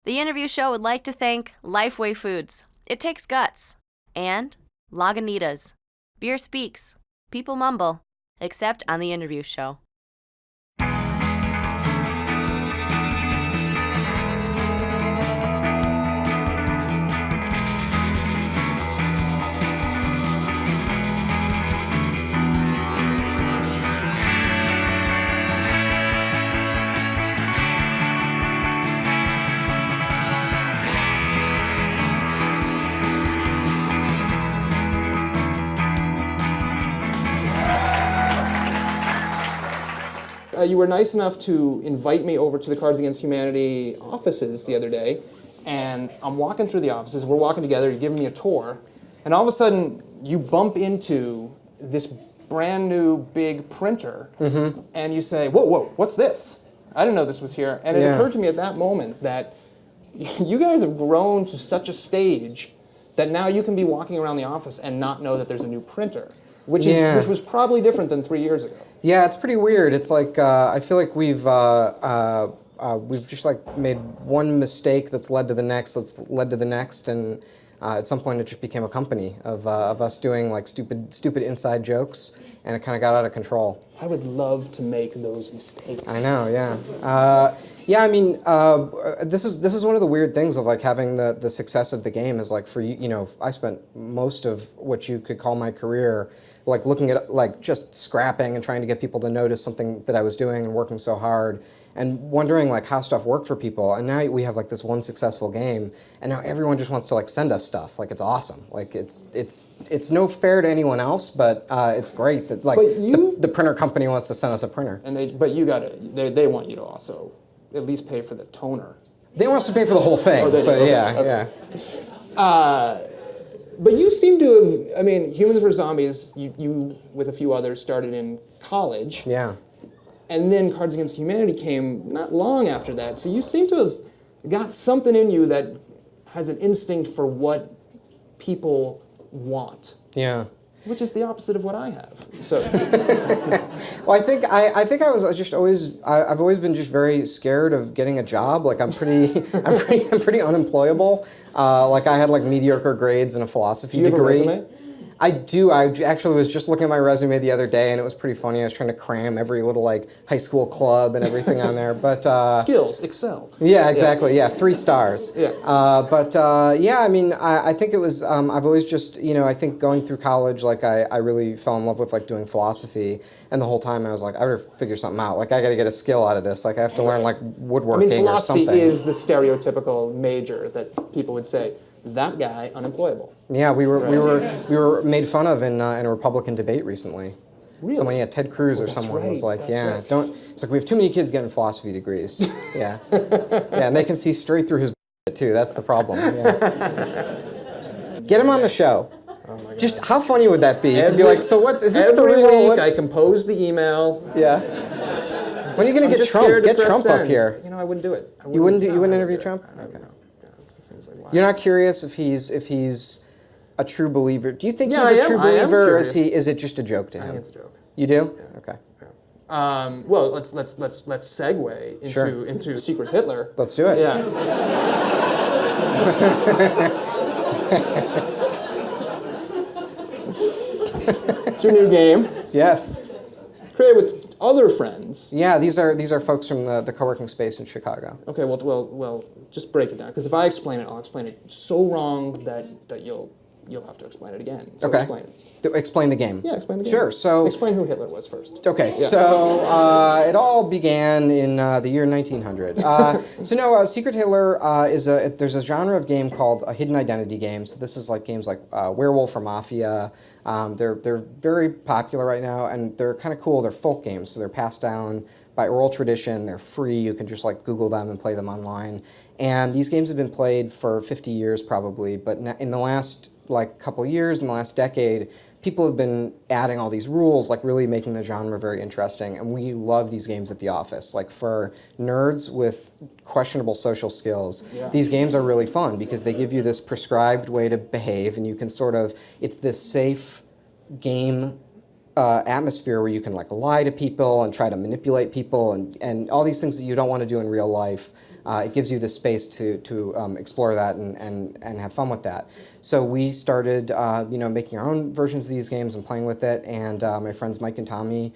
The Interview Show would like to thank Lifeway Foods. It takes guts. And Lagunitas. Beer speaks. People mumble. Except on The Interview Show. You were nice enough to invite me over to the Cards Against Humanity offices the other day, and I'm walking through the offices, we're walking together, you're giving me a tour, and all of a sudden you bump into this brand new big printer, and you say, whoa, what's this? I didn't know this was here. And it occurred to me at that moment that you guys have grown to such a stage that now you can be walking around the office and not know that there's a new printer, which was probably different than 3 years ago. Yeah, it's pretty weird. It's like I feel like we've just like made one mistake that's led to the next, and at some point it just became a company of us doing like stupid inside jokes, and it kind of got out of control. I would love to make those mistakes. I know, yeah. I mean, this is one of the weird things of like having the success of the game is like for you, I spent most of what you could call my career like looking at like just scrapping and trying to get people to notice something that I was doing and working so hard and wondering like how stuff worked for people. And now we have like this one successful game, and now everyone just wants to like send us stuff. Like it's awesome. Like it's no fair to anyone else, but it's great that like the printer company wants to send us a printer. And they want you to also at least pay for the toner. They want us to pay for the whole thing. Oh, they do. But okay. But you seem to have, I mean, Humans vs. Zombies, you with a few others started in college. Yeah. And then Cards Against Humanity came not long after that. So you seem to have got something in you that has an instinct for what people want. Yeah. Which is the opposite of what I have. So. Well, I think I was just always I've always been just very scared of getting a job. Like I'm pretty unemployable. Like I had like mediocre grades and a philosophy degree. Do you have a resume? I do. I actually was just looking at my resume the other day, and it was pretty funny. I was trying to cram every little like high school club and everything on there, but skills, excel. Yeah, exactly. Yeah, 3 stars. Yeah. I mean, I think it was. I've always just, I think going through college, like I really fell in love with like doing philosophy, and the whole time I was like, I better figure something out. Like I got to get a skill out of this. Like I have to learn like woodworking or something. Philosophy is the stereotypical major that people would say. That guy unemployable. Yeah, we were made fun of in a Republican debate recently. Really? Ted Cruz or someone was like, don't. It's like we have too many kids getting philosophy degrees. Yeah, and they can see straight through his too. That's the problem. Yeah. Get him on the show. Oh my God. Just how funny would that be? You'd be like, so is this for real? Every week I compose the email. Yeah. When are you gonna get Trump? Get Trump up here. I wouldn't do it. You wouldn't interview Trump? Okay. You're not curious if he's a true believer. Do you think he's a true believer, or is it just a joke to him? I think it's a joke. You do? Yeah. Okay. Yeah. Well, let's segue into Secret Hitler. Let's do it. Yeah. It's your new game. Yes. Created with other friends. Yeah, these are folks from the co-working space in Chicago. Okay, well, just break it down. Because if I explain it, I'll explain it so wrong that you'll have to explain it again. So okay. Explain it. Explain the game. Yeah, explain the game. Sure. So explain who Hitler was first. Okay. Yeah. So it all began in the year 1900. Secret Hitler there's a genre of game called a hidden identity game. So this is like games like Werewolf or Mafia. They're very popular right now, and they're kind of cool. They're folk games, so they're passed down by oral tradition. They're free. You can just like Google them and play them online. And these games have been played for 50 years probably, but in the last couple years, in the last decade, people have been adding all these rules, like really making the genre very interesting. And we love these games at the office. Like for nerds with questionable social skills, these games are really fun because they give you this prescribed way to behave, and you can it's this safe game atmosphere where you can like lie to people and try to manipulate people and all these things that you don't want to do in real life. It gives you the space to explore that and have fun with that. So we started making our own versions of these games and playing with it. And my friends Mike and Tommy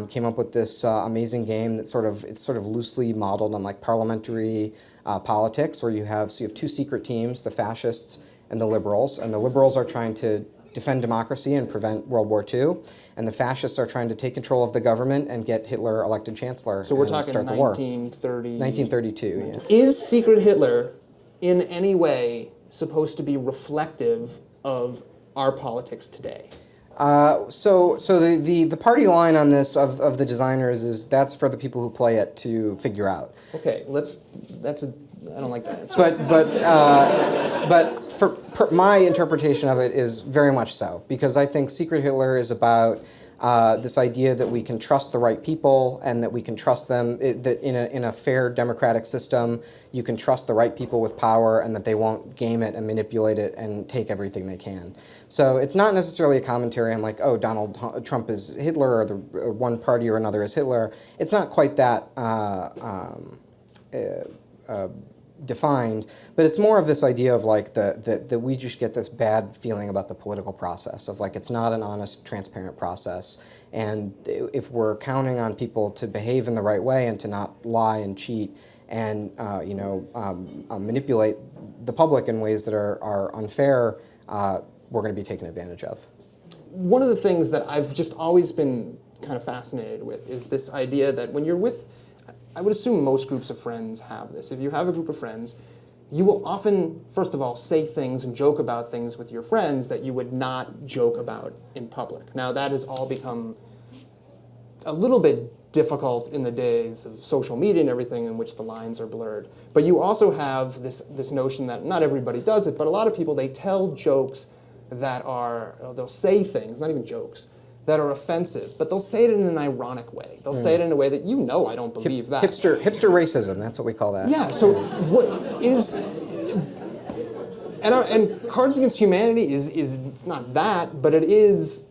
came up with this amazing game that it's sort of loosely modeled on like parliamentary politics, where you have two secret teams, the fascists and the liberals. And the liberals are trying to defend democracy and prevent World War II, and the fascists are trying to take control of the government and get Hitler elected chancellor. So we're talking start the war. 1930. 1932. Yeah. Is Secret Hitler in any way supposed to be reflective of our politics today? So the party line on this of the designers is that's for the people who play it to figure out. Okay, I don't like that answer. But for my interpretation of it is very much so, because I think Secret Hitler is about this idea that we can trust the right people and that we can trust them, that in a fair democratic system, you can trust the right people with power and that they won't game it and manipulate it and take everything they can. So it's not necessarily a commentary on like, oh, Donald Trump is Hitler or one party or another is Hitler. It's not quite that defined, but it's more of this idea of like that we just get this bad feeling about the political process of like it's not an honest, transparent process. And if we're counting on people to behave in the right way and to not lie and cheat and manipulate the public in ways that are unfair, we're going to be taken advantage of. One of the things that I've just always been kind of fascinated with is this idea that when you're with, I would assume most groups of friends have this. If you have a group of friends, you will often, first of all, say things and joke about things with your friends that you would not joke about in public. Now, that has all become a little bit difficult in the days of social media and everything in which the lines are blurred. But you also have this notion that not everybody does it, but a lot of people, they tell jokes that are, they'll say things, not even jokes, that are offensive, but they'll say it in an ironic way. They'll say it in a way that I don't believe that. Hipster racism, that's what we call that. Yeah, so what is... And Cards Against Humanity is not that, but it is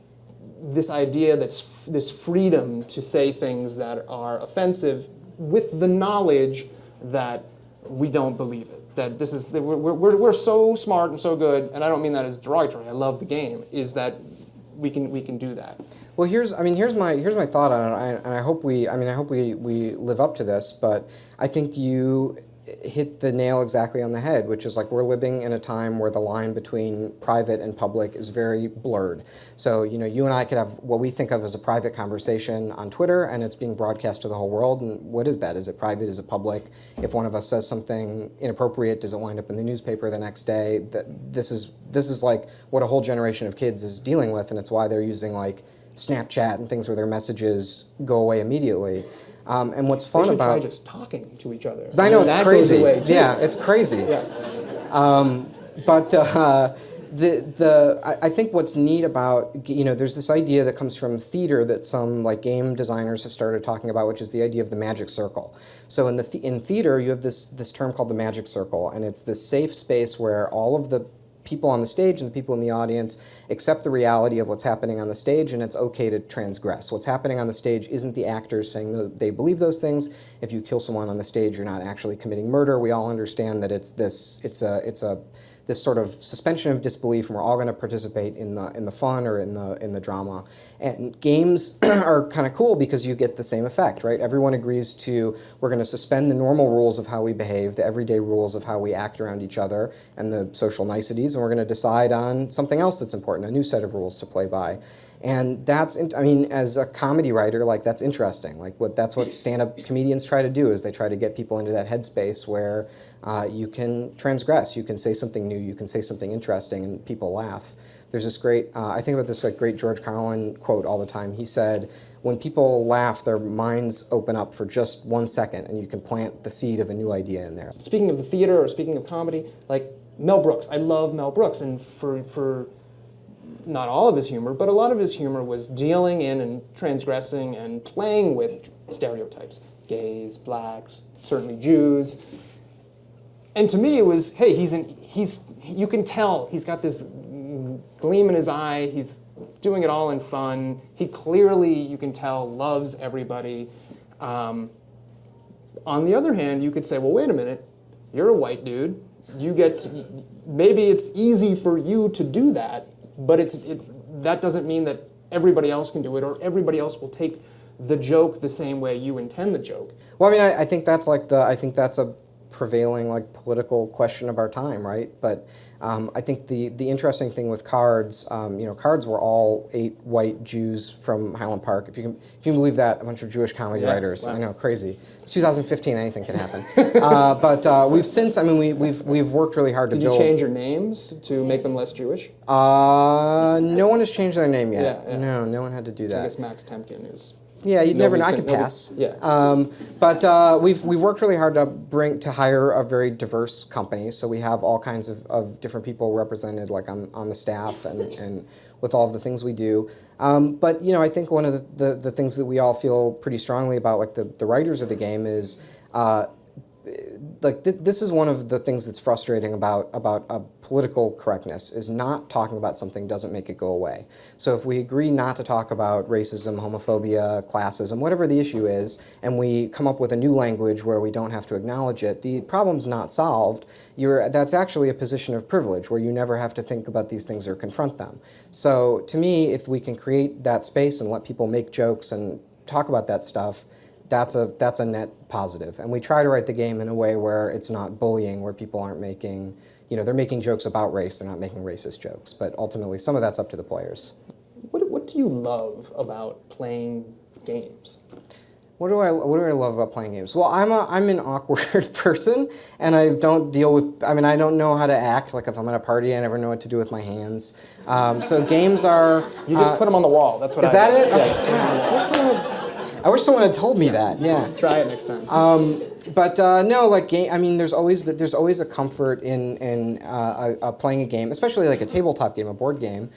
this idea that's this freedom to say things that are offensive with the knowledge that we don't believe it. That this is we're so smart and so good, and I don't mean that as derogatory. I love the game. Is that we can do that. Well, here's my thought on it, and I hope we live up to this. But I think you hit the nail exactly on the head, which is like we're living in a time where the line between private and public is very blurred. So, you and I could have what we think of as a private conversation on Twitter, and it's being broadcast to the whole world. And what is that? Is it private? Is it public? If one of us says something inappropriate, does it wind up in the newspaper the next day? This is like what a whole generation of kids is dealing with, and it's why they're using like Snapchat and things where their messages go away immediately. And what's fun about try just talking to each other. I know it's crazy. Yeah, it's crazy. Yeah. I think what's neat about there's this idea that comes from theater that some like game designers have started talking about, which is the idea of the magic circle. So in theater you have this term called the magic circle, and it's this safe space where all of the people on the stage and the people in the audience accept the reality of what's happening on the stage, and it's okay to transgress. What's happening on the stage isn't the actors saying that they believe those things. If you kill someone on the stage, you're not actually committing murder. We all understand that it's this sort of suspension of disbelief, and we're all going to participate in the fun or in the drama. And games are kind of cool because you get the same effect, right? Everyone agrees to we're going to suspend the normal rules of how we behave, the everyday rules of how we act around each other, and the social niceties, and we're going to decide on something else that's important, a new set of rules to play by. And as a comedy writer, like that's interesting. That's what stand-up comedians try to do, is they try to get people into that headspace where you can transgress, you can say something new, you can say something interesting, and people laugh. There's this great, I think about this great George Carlin quote all the time. He said, when people laugh, their minds open up for just 1 second, and you can plant the seed of a new idea in there. Speaking of the theater or speaking of comedy, like Mel Brooks, I love Mel Brooks, and for not all of his humor, but a lot of his humor was dealing in and transgressing and playing with stereotypes. Gays, blacks, certainly Jews. And to me it was, hey, you can tell he's got this gleam in his eye, he's doing it all in fun. He clearly, you can tell, loves everybody. On the other hand, you could say, well, wait a minute, you're a white dude. Maybe it's easy for you to do that, but that doesn't mean that everybody else can do it, or everybody else will take the joke the same way you intend the joke. Well, I mean, I think that's a prevailing like political question of our time, right? But I think the interesting thing with Cards, Cards were all 8 white Jews from Highland Park. If you can believe that, a bunch of Jewish comedy writers. Wow. I know, crazy. It's 2015, anything can happen. But we've since, we've worked really hard to build. Did you change your names to make them less Jewish? No one has changed their name yet. Yeah. No one had to do that. I guess Max Temkin is. Yeah, you'd never know. I could pass. Yeah. But we've worked really hard to hire a very diverse company. So we have all kinds of different people represented, like on the staff and with all of the things we do. But I think one of the things that we all feel pretty strongly about, like the writers of the game, is this is one of the things that's frustrating about political correctness, is not talking about something doesn't make it go away. So if we agree not to talk about racism, homophobia, classism, whatever the issue is, and we come up with a new language where we don't have to acknowledge it, the problem's not solved. That's actually a position of privilege where you never have to think about these things or confront them. So to me, if we can create that space and let people make jokes and talk about that stuff, that's a net positive. And we try to write the game in a way where it's not bullying, where people aren't making, they're making jokes about race, they're not making racist jokes. But ultimately, some of that's up to the players. What do you love about playing games? What do I love about playing games? Well, I'm an awkward person, and I don't deal with, I don't know how to act. Like if I'm at a party, I never know what to do with my hands. So games are... You just put them on the wall, that's what Is that it? Yeah. I wish someone had told me that. Yeah. Try it next time. No, like game. There's always a comfort in playing a game, especially like a tabletop game, a board game,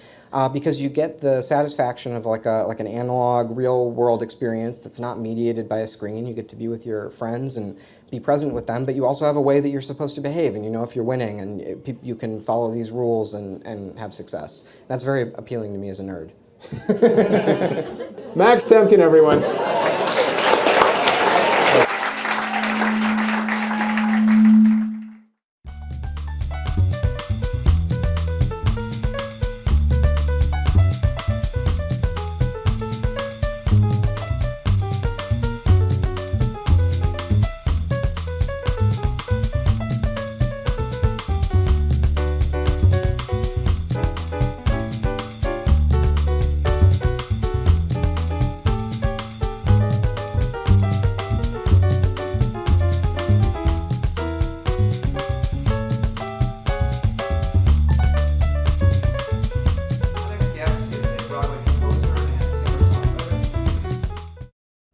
because you get the satisfaction of like an analog, real world experience that's not mediated by a screen. You get to be with your friends and be present with them, but you also have a way that you're supposed to behave, and you know if you're winning, and you can follow these rules and have success. That's very appealing to me as a nerd. Max Temkin, everyone.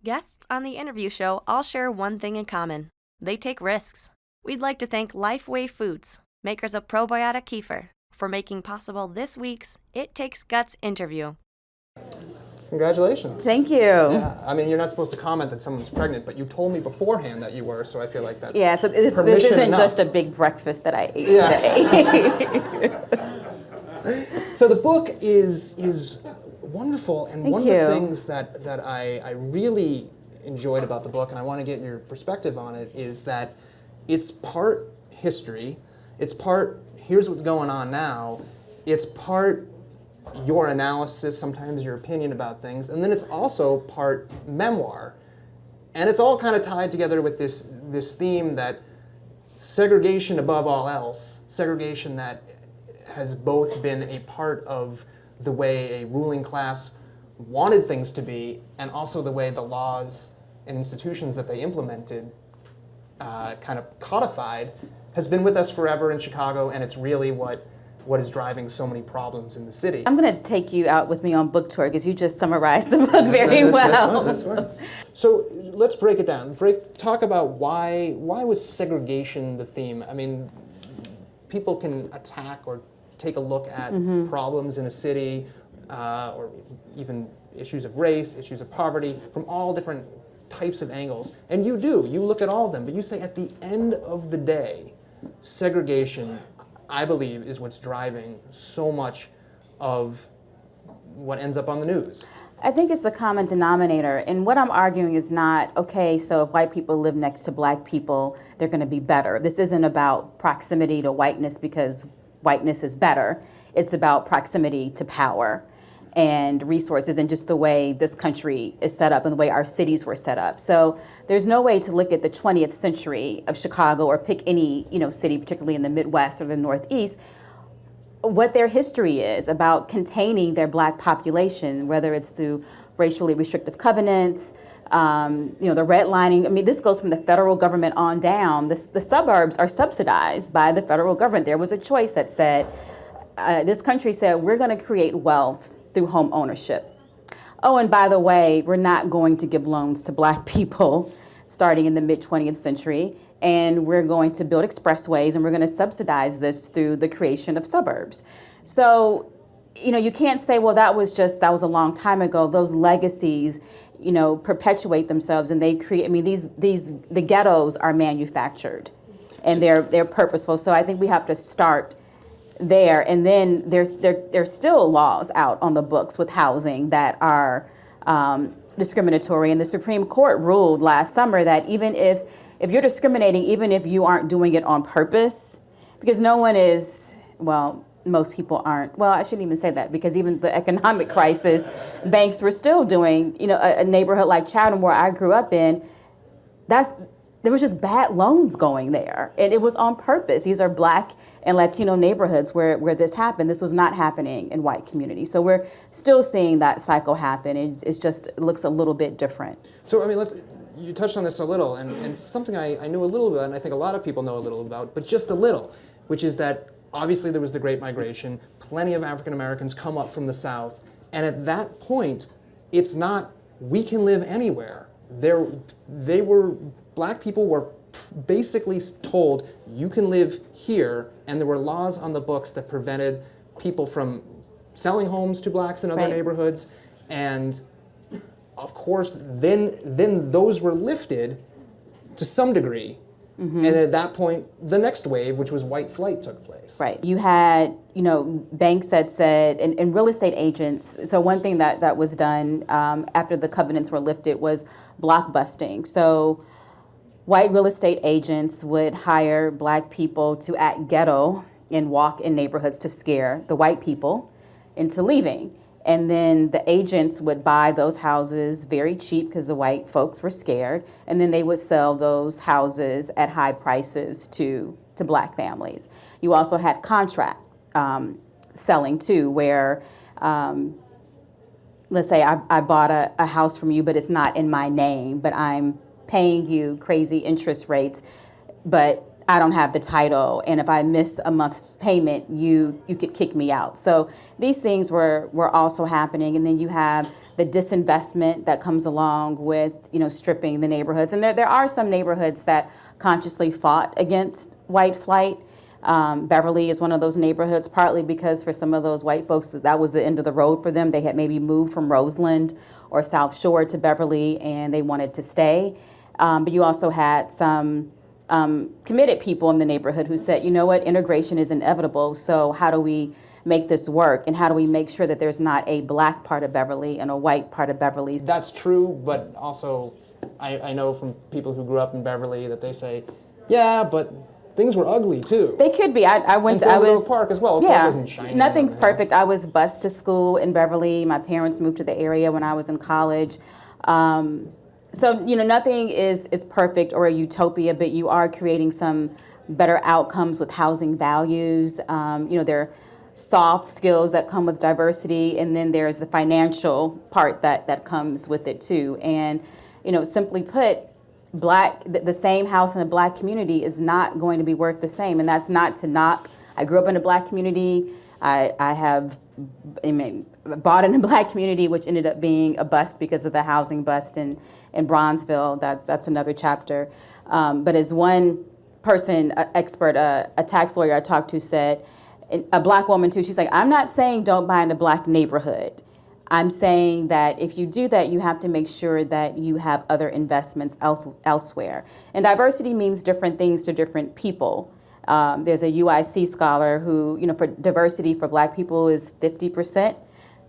Guests on the interview show all share one thing in common. They take risks. We'd like to thank Lifeway Foods, makers of probiotic kefir, for making possible this week's It Takes Guts interview. Congratulations. Thank you. Yeah, you're not supposed to comment that someone's pregnant, but you told me beforehand that you were, so I feel like that's so this isn't enough. just a big breakfast that I ate today. So the book is wonderful, and Thank one you. of the things that I really enjoyed about the book, and I want to get your perspective on it, is that it's part history, it's part here's what's going on now, it's part your analysis, sometimes your opinion about things, and then it's also part memoir. And it's all kind of tied together with this theme that segregation above all else, segregation that has both been a part of the way a ruling class wanted things to be, and also the way the laws and institutions that they implemented kind of codified, has been with us forever in Chicago, and it's really what is driving so many problems in the city. I'm going to take you out with me on book tour because you just summarized the book very well. That's fine. So let's break it down. Talk about why was segregation the theme? People can attack or take a look at problems in a city, or even issues of race, issues of poverty, from all different types of angles. And you look at all of them, but you say at the end of the day, segregation, I believe, is what's driving so much of what ends up on the news. I think it's the common denominator. And what I'm arguing is not, okay, so if white people live next to black people, they're going to be better. This isn't about proximity to whiteness because whiteness is better. It's about proximity to power and resources and just the way this country is set up and the way our cities were set up. So there's no way to look at the 20th century of Chicago or pick any, city, particularly in the Midwest or the Northeast, what their history is about containing their black population, whether it's through racially restrictive covenants, the redlining. I mean, this goes from the federal government on down. The suburbs are subsidized by the federal government. There was a choice that said, this country said, we're going to create wealth through home ownership. Oh, and by the way, we're not going to give loans to black people starting in the mid-20th century. And we're going to build expressways and we're going to subsidize this through the creation of suburbs. So, you can't say, well, that was a long time ago. Those legacies, perpetuate themselves and they create, the ghettos are manufactured and they're purposeful. So I think we have to start there. And then there's still laws out on the books with housing that are discriminatory. And the Supreme Court ruled last summer that even if you're discriminating, even if you aren't doing it on purpose, because no one is, most people aren't. Well, I shouldn't even say that because even the economic crisis, banks were still doing, a neighborhood like Chatham where I grew up in, there was just bad loans going there. And it was on purpose. These are Black and Latino neighborhoods where this happened. This was not happening in white communities. So we're still seeing that cycle happen. It looks a little bit different. So, you touched on this a little, and something I knew a little bit, and I think a lot of people know a little about, but just a little, which is that obviously there was the Great Migration, plenty of African Americans come up from the South, and at that point, it's not, we can live anywhere. Black people were basically told, you can live here, and there were laws on the books that prevented people from selling homes to blacks in other neighborhoods, and of course, then those were lifted to some degree. Mm-hmm. And at that point, the next wave, which was white flight, took place. Right. You had, banks that said, and real estate agents. So one thing that was done after the covenants were lifted was block busting. So white real estate agents would hire black people to act ghetto and walk in neighborhoods to scare the white people into leaving. And then the agents would buy those houses very cheap because the white folks were scared. And then they would sell those houses at high prices to black families. You also had contract selling too, where let's say I bought a house from you, but it's not in my name, but I'm paying you crazy interest rates, but I don't have the title, and if I miss a month's payment, you could kick me out. So these things were also happening, and then you have the disinvestment that comes along with stripping the neighborhoods. And there are some neighborhoods that consciously fought against white flight. Beverly is one of those neighborhoods, partly because for some of those white folks that was the end of the road for them. They had maybe moved from Roseland or South Shore to Beverly, and they wanted to stay. But you also had some committed people in the neighborhood who said, you know what, integration is inevitable, so how do we make this work, and how do we make sure that there's not a black part of Beverly and a white part of Beverly? That's true, but also I know from people who grew up in Beverly that they say, yeah, but things were ugly too. They could be. I went and to Oak Park as well. Oak Park wasn't shiny. Nothing's perfect. I was bused to school in Beverly. My parents moved to the area when I was in college. So, nothing is perfect or a utopia, but you are creating some better outcomes with housing values. There are soft skills that come with diversity, and then there's the financial part that comes with it too. And, simply put, the same house in a black community is not going to be worth the same. And that's not to knock. I grew up in a black community. I have bought in a black community, which ended up being a bust because of the housing bust in Bronzeville. That's another chapter. But as one person, expert, a tax lawyer I talked to said, a black woman too, she's like, I'm not saying don't buy in a black neighborhood. I'm saying that if you do that, you have to make sure that you have other investments elsewhere. And diversity means different things to different people. There's a UIC scholar who, for diversity for black people is 50%.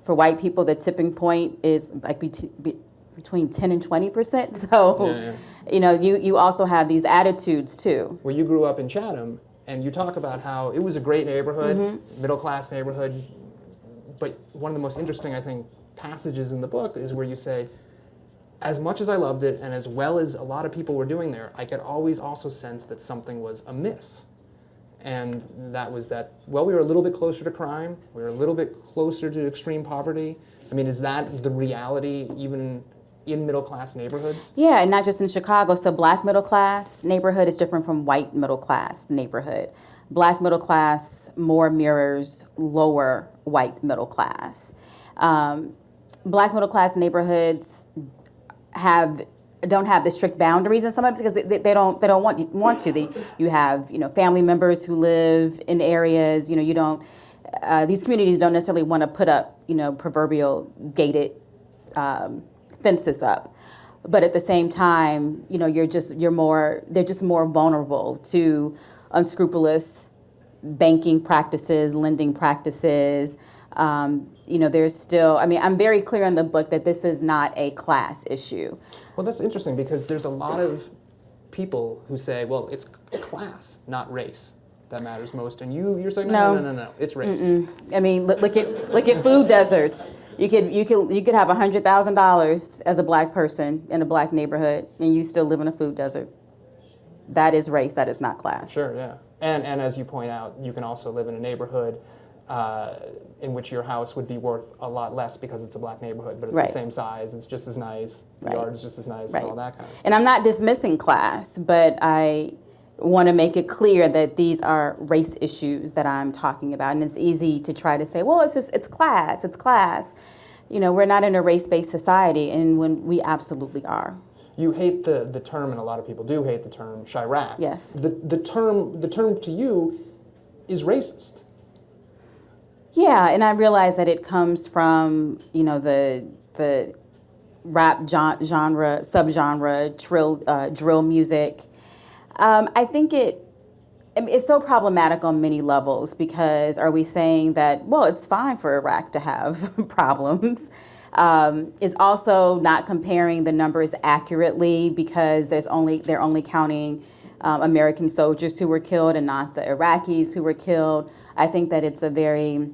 For white people, the tipping point is like between 10 and 20%. So, you also have these attitudes too. Well, you grew up in Chatham, and you talk about how it was a great neighborhood, middle-class neighborhood, but one of the most interesting, I think, passages in the book is where you say, as much as I loved it, and as well as a lot of people were doing there, I could always also sense that something was amiss. And that was that, well, we were a little bit closer to crime, we were a little bit closer to extreme poverty. I mean, is that the reality even in middle-class neighborhoods? Yeah, and not just in Chicago. So black middle-class neighborhood is different from white middle-class neighborhood. Black middle-class more mirrors lower white middle-class. Black middle-class neighborhoods don't have the strict boundaries in some of it because they don't want to. You have family members who live in areas. You don't. These communities don't necessarily want to put up proverbial gated fences up, but at the same time they're just more vulnerable to unscrupulous banking practices, lending practices. There's still, I'm very clear in the book that this is not a class issue. Well, that's interesting because there's a lot of people who say, well, it's class, not race, that matters most. And you're saying, no, it's race. I mean, look at food deserts. You could have $100,000 as a black person in a black neighborhood, and you still live in a food desert. That is race. That is not class. Sure, yeah. And as you point out, you can also live in a neighborhood in which your house would be worth a lot less because it's a black neighborhood, but it's the same size, it's just as nice, the yard's just as nice, and all that kind of stuff. And I'm not dismissing class, but I want to make it clear that these are race issues that I'm talking about. And it's easy to try to say, well, it's class. We're not in a race-based society, and when we absolutely are. You hate the term, and a lot of people do hate the term, Chirac. Yes. The term to you is racist. Yeah, and I realize that it comes from, the rap subgenre, drill music. I think it's so problematic on many levels because are we saying that, well, it's fine for Iraq to have problems? It's also not comparing the numbers accurately because they're only counting American soldiers who were killed and not the Iraqis who were killed. I think that it's a very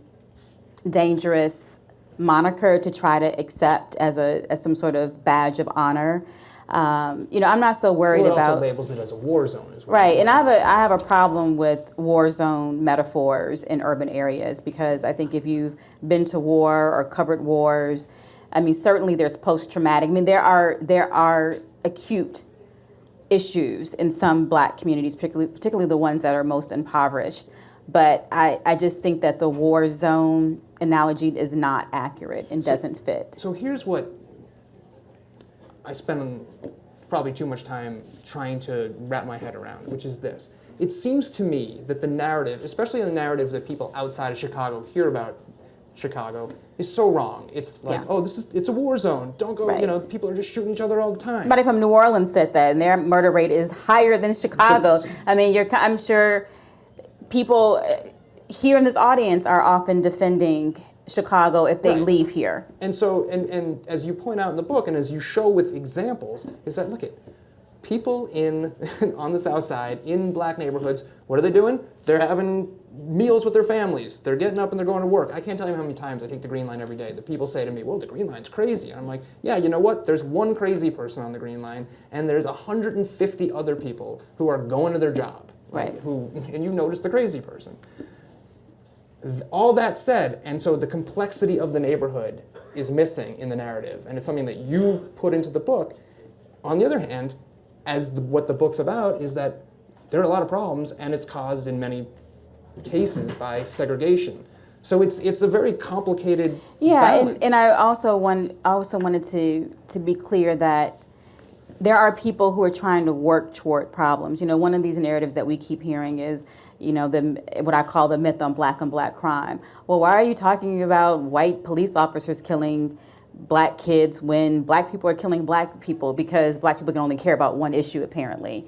dangerous moniker to try to accept as some sort of badge of honor. I'm not so worried about. It also labels it as a war zone as well. Right, and I have a problem with war zone metaphors in urban areas because I think if you've been to war or covered wars, certainly there's post-traumatic. There are acute issues in some black communities, particularly the ones that are most impoverished. But I just think that the war zone analogy is not accurate and doesn't fit. So here's what I spend probably too much time trying to wrap my head around, which is this. It seems to me that the narrative, especially the narrative that people outside of Chicago hear about Chicago, is so wrong. It's like, it's a war zone. Don't go, people are just shooting each other all the time. Somebody from New Orleans said that, and their murder rate is higher than Chicago. I'm sure people here in this audience are often defending Chicago if they leave here. And so, and as you point out in the book, and as you show with examples, is that, look at people on the South Side, in black neighborhoods, what are they doing? They're having meals with their families. They're getting up and they're going to work. I can't tell you how many times I take the Green Line every day. The people say to me, well, the Green Line's crazy. And I'm like, yeah, you know what? There's one crazy person on the Green Line, and there's 150 other people who are going to their job. And you notice the crazy person. All that said, and so the complexity of the neighborhood is missing in the narrative, and it's something that you put into the book. On the other hand, what the book's about is that there are a lot of problems, and it's caused in many cases by segregation. So it's a very complicated balance. And I also wanted to be clear that there are people who are trying to work toward problems. One of these narratives that we keep hearing is, what I call the myth on black crime. Well, why are you talking about white police officers killing black kids when black people are killing black people? Because black people can only care about one issue, apparently.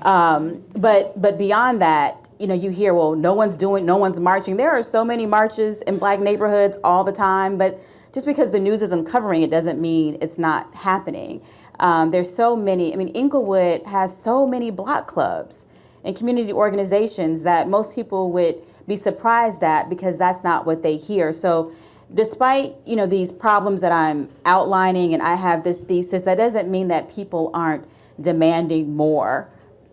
But beyond that, you hear, well, no one's marching. There are so many marches in black neighborhoods all the time, but just because the news isn't covering it doesn't mean it's not happening. There's so many, I mean, Inglewood has so many block clubs and community organizations that most people would be surprised at because that's not what they hear. So despite, these problems that I'm outlining and I have this thesis, that doesn't mean that people aren't demanding more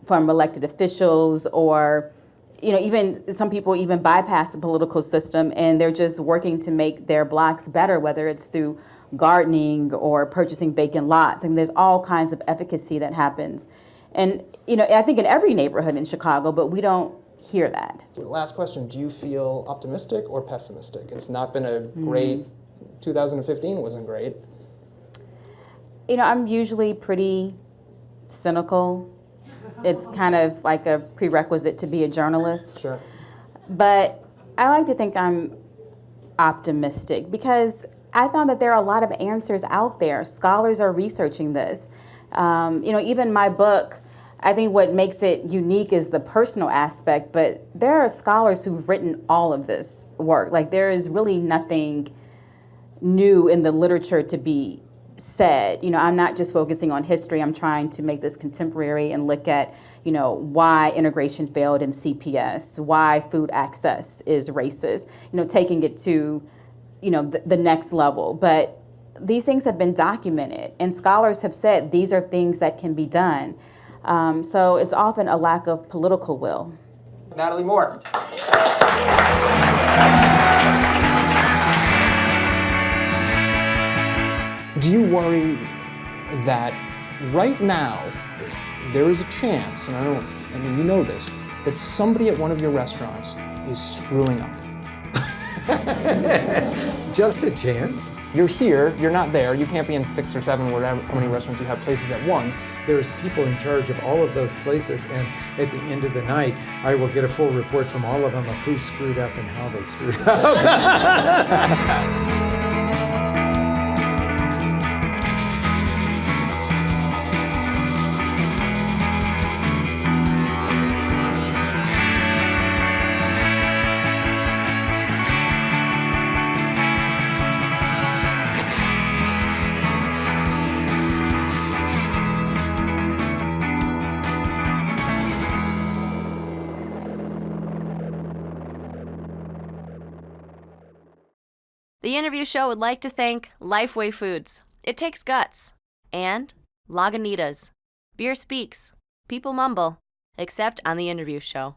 from elected officials or, even some people even bypass the political system and they're just working to make their blocks better, whether it's through gardening or purchasing vacant lots. I mean, there's all kinds of efficacy that happens. And, I think in every neighborhood in Chicago, but we don't hear that. Last question, do you feel optimistic or pessimistic? It's not been a great, 2015 wasn't great. I'm usually pretty cynical. It's kind of like a prerequisite to be a journalist. Sure. But I like to think I'm optimistic because I found that there are a lot of answers out there. Scholars are researching this. Even my book, I think what makes it unique is the personal aspect, but there are scholars who've written all of this work. Like there is really nothing new in the literature to be said. I'm not just focusing on history. I'm trying to make this contemporary and look at, why integration failed in CPS, why food access is racist, taking it to, the next level. But these things have been documented and scholars have said these are things that can be done. So it's often a lack of political will. Natalie Moore. Do you worry that right now there is a chance, and you know this, that somebody at one of your restaurants is screwing up? Just a chance? You're here, you're not there, you can't be in 6 or 7, whatever, how many restaurants you have places at once. There's people in charge of all of those places, and at the end of the night, I will get a full report from all of them of who screwed up and how they screwed up. The Interview Show would like to thank Lifeway Foods. It takes guts. And Lagunitas. Beer speaks. People mumble. Except on The Interview Show.